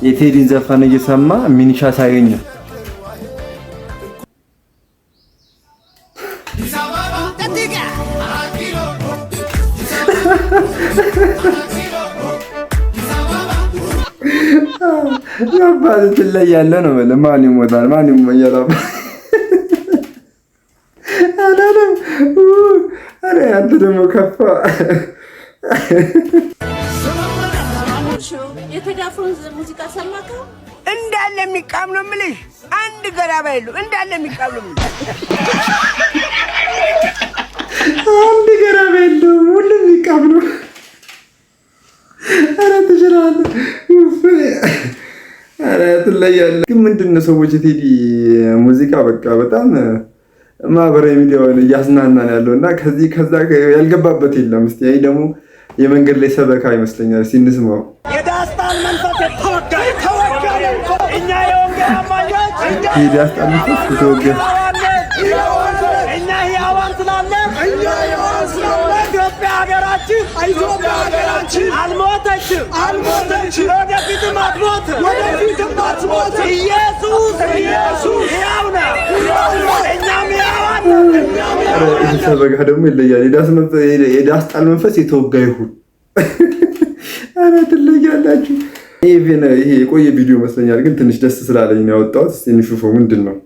የቴዲን ዘፈን እየሰማ ሚኒሻ ሳይገኝ ያባል ትለያለ ነው ለማን ይሞታል ማን ይሞያል አላለም አረ አንተ ደግሞ ከፋ የተዳፈውን ሙዚቃ ሰማከው እንዳለ የሚቃም ነው የምልሽ አንድ ገራባ የለው እንዳለ የሚቃም ነው አንድ ገራባ የለው ሁሉም የሚቃም ነው አረ ተሽራለ አረ ትለያለ ግን ምንድነው ሰዎች ቴዲ ሙዚቃ በቃ በጣም ማህበራዊ ሚዲያውን እያስናናን ያለውና ከዛ ያልገባበት የለም እስቲ አይ ደግሞ የመንገድ ላይ ሰበካ ይመስለኛል ሲንስማው የዳስታን መንፈስ ተወጋይ እኛ የወንጌል አማኞች የዳስታን መንፈስ ተወጋይ እኛ ያዋን ስላለ ኢትዮጵያ ሀገራችን አልሞተችም ወደፊትም አትሞትም ኢየሱስ ሕያው ነው እኛም ሕያዋን ይሄ ሰበካ ደግሞ ይለያል የዳስታን መንፈስ የተወጋ ይሁን አረ ትለያላችሁ ይሄ የቆየ ቪዲዮ መስለኛል ግን ትንሽ ደስ ስላለኝ ነው ያወጣሁት እስቲ እንሹፈው ምንድነው